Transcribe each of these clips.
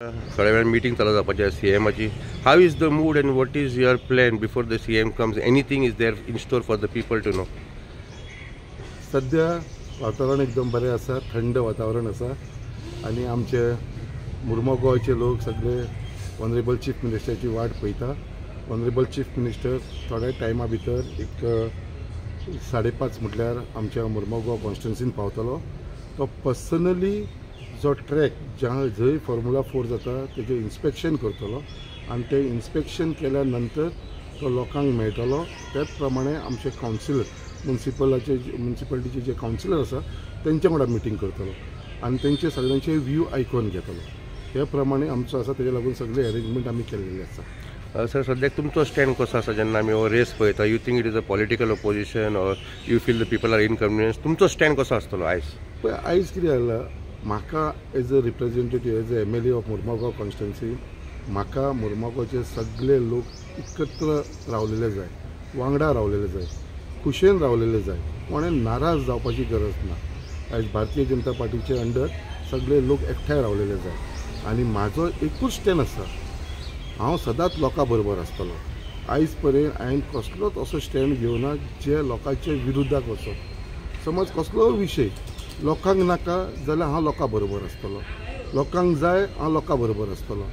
थोड्या वेळ मीटिंग चालू जावपाची सीएमाची. How is the mood and what is your plan before the CM comes? Anything is there in store for the people to know? सध्या वातावरण एकदम बरें आसा, थंड वातावरण आसा आणि आमचे मुरमगांव गोंयचे लोक सगळे ऑनरेबल चीफ मिनिस्टराची वाट पळयता. ऑनरेबल चीफ मिनिस्टर थोड्या टायमा भितर एक 5:30 म्हटल्यार आमच्या मुरमगांव कॉन्स्टिट्युन्सीन पावतलो. तो पर्सनली जो ट्रॅक जंय फॉर्म्युला 4 जाता तेजें इन्स्पेक्शन करतलो आनी ते इन्स्पेक्शन केल्या नंतर तो लोकांक मेळटलो. त्याच प्रमाणे आमचे कावन्सिलर म्युनिसिपालिटीचे जे कावन्सिलर आसा तेंच्या वांगडा मिटींग करतलो आनी तेंचे सगळ्यांचे व्यू आयकून घेतलो. हे प्रमाणे आमचो आसा, तेजे लागून सगळे अरेंजमेंट आमी केल्लेले आसा. सर, सद्याक तुमचो स्टँड कसो आसा जेन्ना आमी हो रेस पळयता? You think it is a political opposition or you feel the people are inconvenience? तुमचो स्टँड कसो आसतलो आयज? पळय, आयज कितें जालां, म्हाका as a representative, as a MLA of Mormugao constituency, म्हाका मुरमगांवचे सगळे लोक एकत्र रावलेले जाय, वांगडा रावलेले जाय, खुशेन रावलेले जाय. कोणें नाराज जावपाची गरज ना. आयज भारतीय जनता पार्टीचे अंडर सगळे लोक एकठांय रावलेले जाय आनी म्हाजो एकूच स्टँड आसा, हांव सदांच लोकां बरोबर आसतलो. आयज पर्यंत हांवें कसलोच असो स्टँड घेवना जे लोकांचे विरुद्धाक वचप. समज कसलो विशय लोकांक नाका जाल्यार हांव लोकां बरोबर आसतलो, लोकांक जाय हांव लोकां बरोबर आसतलो.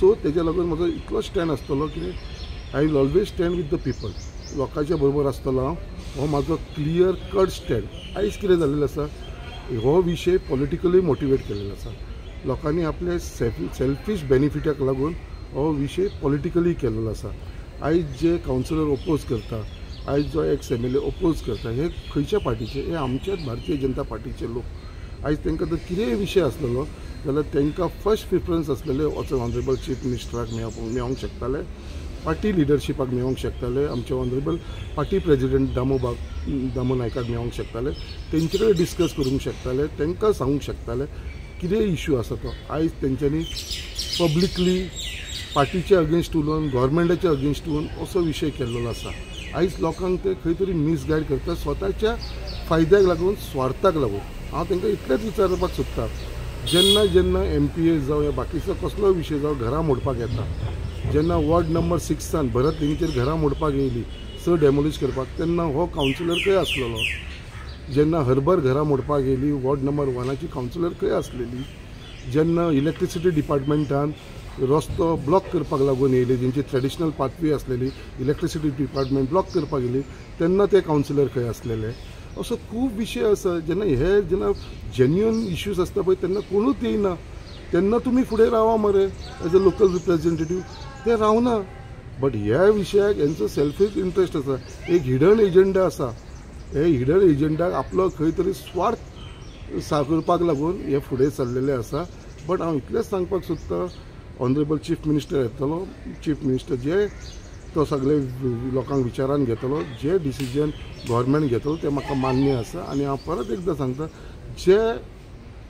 सो तेज्या लागून म्हजो इतलो स्टँड आसतलो की I will always stand with the people. लोकांच्या बरोबर आसतलो हांव. हो म्हाजो क्लियर कट स्टँड. आयज कितें जाल्लेलें आसा, हो विशय पॉलिटिकली मोटिवेट केल्लो आसा. लोकांनी आपले सेल्फीश बेनिफिटाक लागून हो विशय पॉलिटिकली केल्लो आसा. आयज जे कावन्सिलर ओपोज करता, आयज जो एक्स MLA ओपोज करता, हे खंयच्या पार्टीचे? हे आमच्याच भारतीय जनता पार्टीचे लोक. आयज तांकां जर कितेंय विशय आसलेलो जाल्यार तांकां फर्स्ट प्रिफरन्स आसलेले वचून ऑनरेबल चीफ मिनिस्टराक मेळोंक शकताले, पार्टी लिडरशिपाक मेळोंक शकताले, आमचे ऑनरेबल पार्टी प्रेजिडेंट दामो नायकाक मेळोंक शकताले, तेंचे कडेन डिस्कस करूंक शकताले, तांकां सांगूंक शकताले कितेंय इश्यू आसा तो. आयज तेंच्यांनी पब्लिकली पार्टीचे अगेन्स्ट उलोवन, गव्हर्मेंटाचे अगेन्स्ट उलोवन असो विशय केल्लो आसा. आयज लोकांक ते खंय तरी मिसगायड करता स्वताच्या फायद्याक लागून, स्वार्थाक लागून. हांव तांकां इतलेंच विचारपाक सोदतां, जेन्ना जेन्ना MPA जावं या बाकीचो कसलो विशय जावं घरां मोडपाक येता, जेन्ना वॉर्ड नंबर 6 भरत लिंगचेर घरां मोडपाक येयली, डेमोलिश करपाक, तेन्ना हो कावन्सिलर खंय आसलेलो? जेन्ना हर्बर घरां मोडपाक येयली, वॉर्ड नंबर 1ची कावन्सिलर खंय आसलेली? जेन्ना इलेक्ट्रिसिटी डिपार्टमेंटान रस्तो ब्लॉक करपाक लागून येयली, जेंची ट्रेडिशनल पाथवे आसलेली, इलेक्ट्रिसिटी डिपार्टमेंट ब्लॉक करपाक येयली, तेन्ना ते कावन्सिलर खंय आसलेले? असो खूब विशय आसा. जेन्ना जेन्युअन इश्यूज आसता पळय तेन्ना कोणूच येयना. तेन्ना तुमी फुडें रावा मरे एज अ लोकल रिप्रेझेंटेटीव. ते रावना. बट ह्या विशयाक हेंचो सेल्फीश इंट्रस्ट आसा, एक हिडन एजेंडा आसा. हे हिडन एजेंडाक आपलो खंय तरी स्वार्थ साकारपाक लागून हे फुडें चल्लेले आसा. बट हांव इतलेंच सांगपाक सोदतां, ऑनरेबल चीफ मिनिस्टर येतलो, चीफ मिनिस्टर जे तो सगळे लोकांक विचारान घेतलो, जे डिसिजन गव्हर्मेंट घेतलो ते म्हाका मान्य आसा. आनी हांव परत एकदां सांगता, जे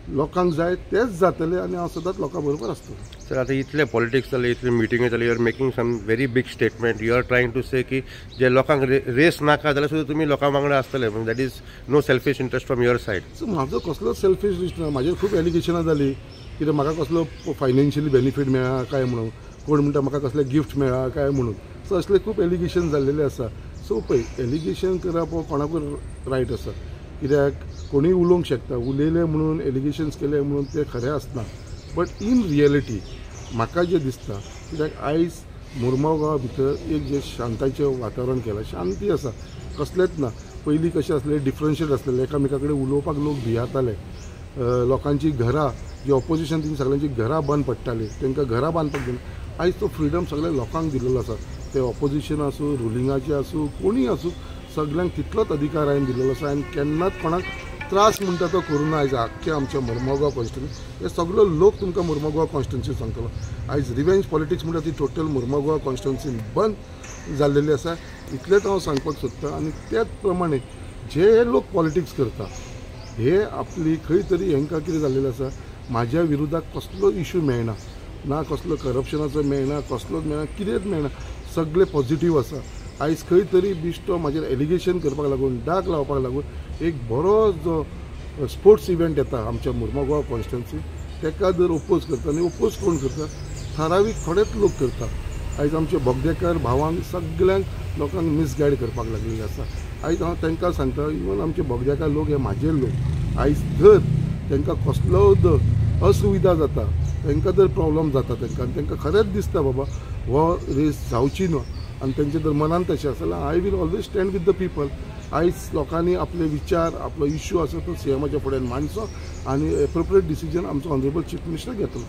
लोकांक जाय तेच जातले आनी हांव सदांच लोकां बरोबर आसतलो. सर, आता इतले पॉलिटिक्स जाले, इतले मिटिंग जाली, you are making some very big statement. You are trying to say की जे लोकांक रेस नाका जाल्यार सुद्दां तुमी लोकां वांगडा आसतले. That is no selfish interest from your side. So म्हाजो कसलो सेल्फिश इंट्रस्ट ना. म्हाजेर खूब एलिगेशनां जाली कित्याक म्हाका कसलो फायनान्शियली बेनिफीट मेळ्ळा काय म्हणून, कोण म्हणटा म्हाका कसले गिफ्ट मेळ्ळा काय म्हणून. सो असले खूब एलिगेशन जाल्लेले आसा. सो पळय, एलिगेशन करप हो कोणाकूय रायट आसा, कित्याक कोणीय उलोवंक शकता. उलयले म्हणून, एलिगेशन्स केले म्हणून ते खरें आसना. बट इन रियलिटी म्हाका जें दिसता, कित्याक आयज मुरमगांव गांवा भितर एक जे शांताचें वातावरण केलां, शांती आसा, कसलेंच ना. पयलीं कशें आसलें, डिफरन्शिएट आसलेलें, एकामेका कडेन उलोवपाक लोक भियाताले. लोकांची घरां, जे ऑपोजिशन तेंची सगळ्यांची घरां बंद पडटालीं, तांकां घरां बांदपाक दिना. आयज तो फ्रिडम सगळ्या लोकांक दिल्लो आसा. ते ऑपोजिशन आसूं, रुलिंगाचे आसूं, कोणीय आसूं, सगळ्यांक तितलोच अधिकार हांवें दिल्लो आसा. आनी केन्नाच कोणाक त्रास म्हणटा तो करूना. आयज आख्खे आमच्या मुरमगांव कॉन्स्टिट्युन्सी हे सगळो लोक तुमकां मुरमगांव कॉन्स्टिट्युन्सी सांगतलो. आयज रिवेंज पॉलिटिक्स म्हणटा ती टोटल मुरमगांव कॉन्स्टिट्युन्सीन बंद जाल्लेली आसा. इतलेंच हांव सांगपाक सोदतां. आनी त्याच प्रमाणे जे लोक पॉलिटिक्स करता, हे आपली खंय तरी हांकां कितें जाल्लेलें आसा, म्हाज्या विरोधाक कसलो इश्यू मेळना, ना कसलो करप्शनाचो मेळना, कसलोच मेळना, कितेंच मेळना. सगळे पॉझिटीव आसा. आयज खंय तरी बिश्टो म्हाजेर एलिगेशन करपाक लागून, डाग लावपाक लागून एक बरो जो स्पोर्ट्स इव्हेंट येता आमच्या मुरमगांव कॉन्स्टिट्युन्सी, ताका जर ओपोज करता आनी ओपोज कोण करता, ठरावीक थोडेच लोक करता. आयज आमचे बोगदेकार भावांक सगळ्यांक लोकांक मिसगायड करपाक लागलेले आसा. आयज हांव तांकां सांगता, इवन आमचे बोगदेकार लोक हे म्हाजे लोक, आयज जर तांकां कसलो असुविधा जाता, तांकां जर प्रॉब्लम जाता तांकां खरेंच दिसता बाबा हो रेस जावची ना, आनी तेंचे जर मनान तशें आसा जाल्यार I will always stand with the people. आयज लोकांनी आपले विचार, आपलो इश्यू आसा तो सीएमाच्या फुड्यान मांडचो आनी एप्रोप्रिएट डिसिजन आमचो ऑनरेबल चीफ मिनिस्टर घेतलो.